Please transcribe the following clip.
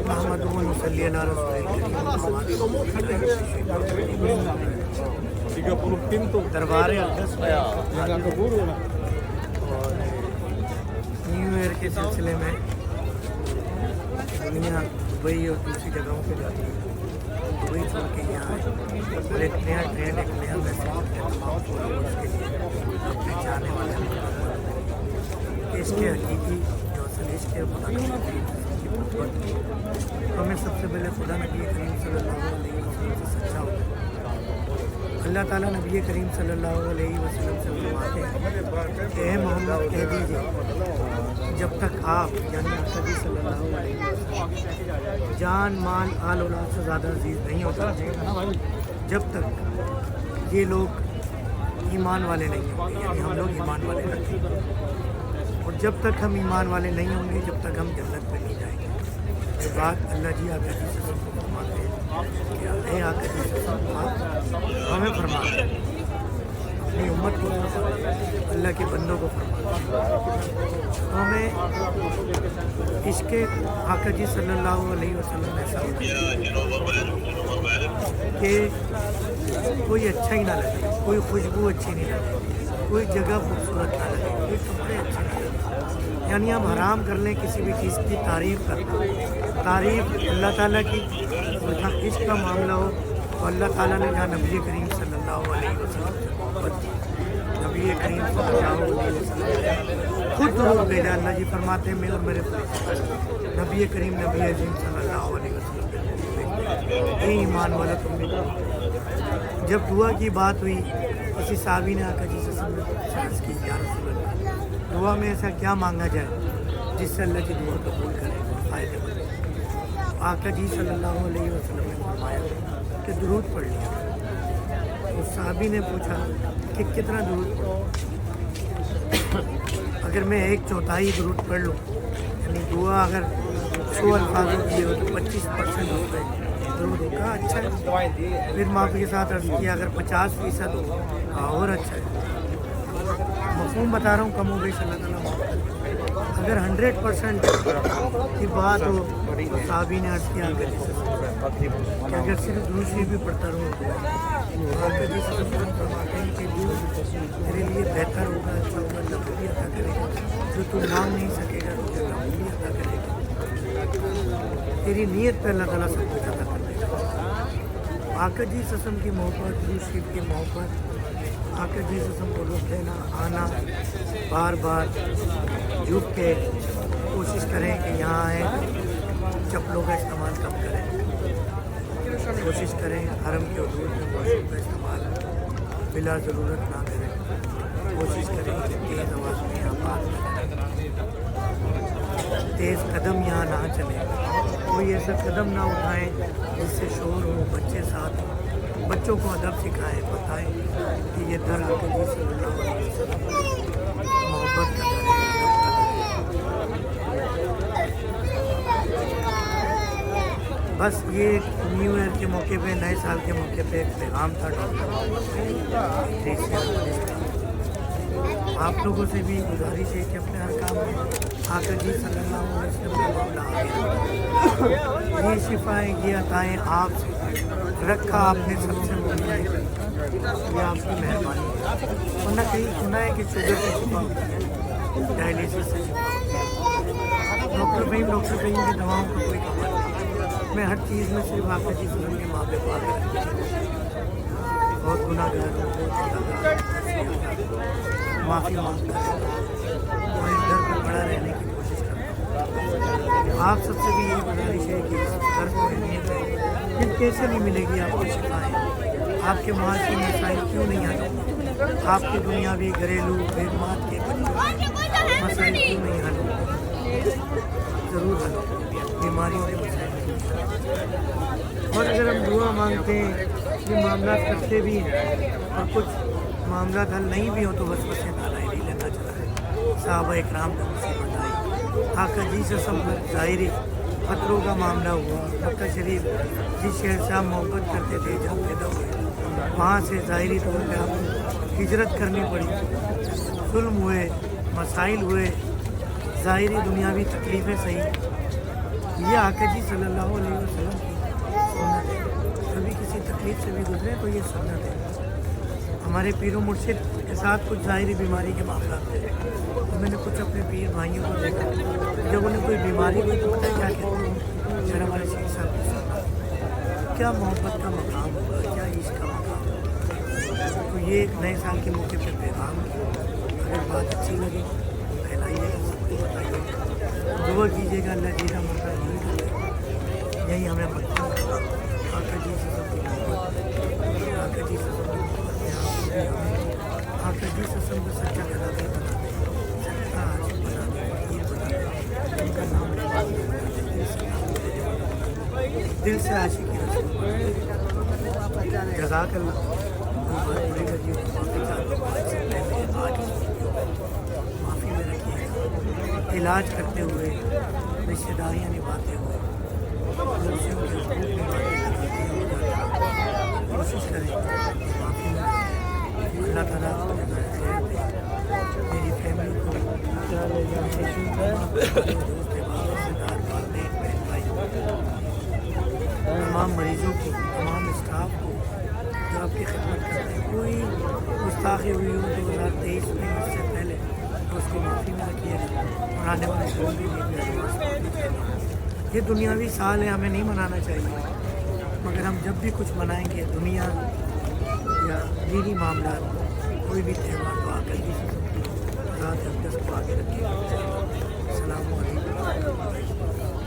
नहमदुहु व नसल्ली अला रसूलिल दरबार अक़दस में न्यू ईयर के सिलसिले में दुनिया दुबई और दूसरी जगहों पे जाती है। दुबई छोड़ के यहाँ आए और एक नया ट्रेंड, एक नया मैसेज तमाम फॉलोअर्स के लिए, अपने चाहने वाले इसके हकीकी जो असल इसके खुदा की तो हमें सबसे पहले खुदा नबी करीम सल्लल्लाहु अलैहि वसल्लम से सच्चा होता है। अल्लाह ताला नबी करीम सल्लल्लाहु अलैहि वसल्लम से फरमाते हैं कि ए मोहम्मद कह दीजिए जब तक आप यानी नबी सल्लल्लाहु अलैहि वसल्लम जान माल आल औलाद से ज़्यादा अजीज़ नहीं होता, जब तक ये लोग ईमान वाले नहीं होंगे, यानी हम लोग ईमान वाले नहीं, और जब तक हम ईमान वाले नहीं होंगे जब तक हम जन्नत में नहीं जाएंगे। ये बात अल्लाह जी आका जी से फरमाते हैं कि आका जी से हमें फरमाते हैं, अपनी उम्मत को, अल्लाह के बंदों को फरमाते हैं। तो हमें इसके आका जी सल्लल्लाहु अलैहि वसल्लम ऐसा कि कोई अच्छा ही ना लगे, कोई खुशबू अच्छी नहीं लगे, कोई जगह खूबसूरत ना लगे, कोई कपड़े अच्छे ना लगे, यानी हम हराम कर लें किसी भी चीज़ की तारीफ़ करना, तारीफ़ अल्लाह ताला की, और जहाँ इसका मामला हो तो अल्लाह ताला ने जहाँ नबी करीम सल्लल्लाहु अलैहि वसल्लम से मोहब्बत की, नबी करीम सल्लल्लाहु अलैहि वसल्लम खुद दुरूद भेजा। अल्लाह जी फरमाते हैं मैं और मेरे नबी करीम नबी अज़ीम सल्लल्लाहु अलैहि वसल्लम ये ईमान वाला तुम भी। जब दुआ की बात हुई किसी साहबी ने आकर जी से अर्ज़ की या रसूल अल्लाह, दुआ में ऐसा क्या मांगा जाए जिससे अल्लाह की दुआ कबूल करे, फ़ायदेमंद। आका जी सल्लल्लाहु अलैहि वसल्लम ने फरमाया कि दुरूद पढ़ लिया। उस साहबी ने पूछा कि कितना दुरूद पढ़ो? अगर मैं 1/4 दुरूद पढ़ लूँ, यानी दुआ अगर 100 अल्फाजों की हो तो 25% होता है दुरूद होगा, अच्छा है। फिर माफ़ी के साथ अर्ज़ किया अगर 50% हो और अच्छा है। मफ़हूम बता रहा हूँ, कम हो गई सल्लल्लाहु अलैहि वसल्लम। अगर 100% की बात हो तो साहबी ने अर्ज़ किया कि अगर सिर्फ दुरूद शरीफ भी पढ़ता रहूँ तेरे लिए बेहतर होगा, अच्छा होगा, नबी अता करेगा, जो तू मांग नहीं सकेगा तो नबी अता करेगा। तेरी नीयत पे अल्लाह ताला सब कुछ अता कर देगा। आका जी ससम की मोहब्बत, दुरूद शरीफ की मोहब्बत, आका जी ससम को रुख देना, आना, बार बार झुक के कोशिश करें कि यहाँ आए, चप्पलों का इस्तेमाल कम करें, कोशिश करें हरम के हदूद में वॉशरूम का इस्तेमाल बिला ज़रूरत ना करें, कोशिश करें कि तेज़ आवाज़ में यहाँ बात न करें, तेज़ कदम यहाँ ना चलें, कोई ऐसा कदम ना उठाएं जिससे शोर हो, बच्चे साथ हों, बच्चों को अदब सिखाएं, बताएं कि ये दर आका जी सल्लल्लाहु अलैहि वसल्लम मोहब्बत का दर है। बस ये न्यू ईयर के मौके पे, नए साल के मौके पे एक पैगाम था डॉक्टर। आप लोगों से भी गुजारिश है कि अपने हर काम में आका जी सल्लल्लाहु अलैहि वसल्लम का मामला आगे, ये शिफाएँ, ये अताएँ आपसे रखा आपने सबसे मुमकिन है, ये आपकी मेहरबानी है। वरना कहीं सुना है कि शुगर से शिफा होती है, डायलिसिस से शिफा होती है, डॉक्टर कहीं की दवाओं का कोई कमाल नहीं। मैं हर चीज़ में सिर्फ आका जी सल्लल्लाहु अलैहि वसल्लम के माँ पे पाक बहुत गुनाहगार हूँ, माफ़ी मांगता है और इस डर पर बड़ा रहने की कोशिश करता हूँ। आप सबसे भी यही गुजारिश है कि इस डर को अहमियत है, फिर कैसे नहीं मिलेगी आपको शिफाएँ, आपके माशी मसाइल क्यों नहीं हल, आपके दुनियावी घरेलू खिदमत के मसाइल क्यों नहीं हल, ज़रूर हल, बीमारियों के मसाइल। और अगर हम दुआ मांगते हैं, ये मामला करते भी हैं और कुछ मामला हल नहीं भी हो तो वसवसे नारायणी लेना चला है। साहबा इकराम ने मुसीबत आई, आका जी से सब ज़ाहिरी खतरों का मामला हुआ। मक्का शरीफ जिस शहर से आप मोहब्बत करते थे, जब पैदा हुए वहाँ से ज़ाहिरी तौर पर आपको हिजरत करनी पड़ी, जुल्म हुए, मसाइल हुए, ज़ाहिरी दुनियावी तकलीफ़ें सही, یہ آقا جی صلی اللہ علیہ وسلم کی سنت ہے. کبھی کسی تکلیف سے بھی گزرے تو یہ سنت ہے. ہمارے پیر و مرشد کے ساتھ کچھ ظاہری بیماری کے معاملات تھے. میں نے کچھ اپنے پیر بھائیوں کو دیکھا جب انہیں کوئی بیماری ہوئی تو پتہ کیا کہتے ہیں پھر ہمارے شیخ صاحب کی سنت. کیا محبت کا مقام ہوگا, کیا عشق کا مقام ہوگا. تو یہ ایک نئے سال کے موقع پہ پیغام ہے. اگر بات اچھی لگے پھیلائیے گا, سب کو بتائیے گا, دعا کیجیے گا اللہ جینا مرتا یہی ہمیں بچوں آقا جی سے سب کی محبت, آقا جی سے سب کی محبت ہے. آقا جی سے سب کو سچا کرا دے, بنا دے, سچا عاشق بنا دے, فقیر بنا دے, ان کا نام لے دل سے عاشقی رسول. جزاک اللہ. معافی میں رکھیے گا. علاج کرتے ہوئے, رشتے داریاں نبھاتے ہوئے, دوسروں کے حقوق نبھاتے ہوئے کوشش کریں معافی میں رکھیں. اللہ تعالیٰ آپ کو جزائے خیر دے. میری فیملی کو, دوست احباب, رشتے دار, والدین, بہن بھائی, تمام مریضوں کو, تمام اسٹاف کو جو آپ کی خدمت کرتے ہیں, کوئی گستاخی ہوئی ہو 2023 میں اس سے پہلے تو اس کو معافی میں رکھیے گا. اور آنے والے سال بھی یہ دنیاوی سال ہے, ہمیں نہیں منانا چاہیے, مگر ہم جب بھی کچھ منائیں گے دنیا یا دینی معاملات کوئی بھی تہوار تو آ کر کے رات 10 کو آگے رکھیے گا. السلام علیکم.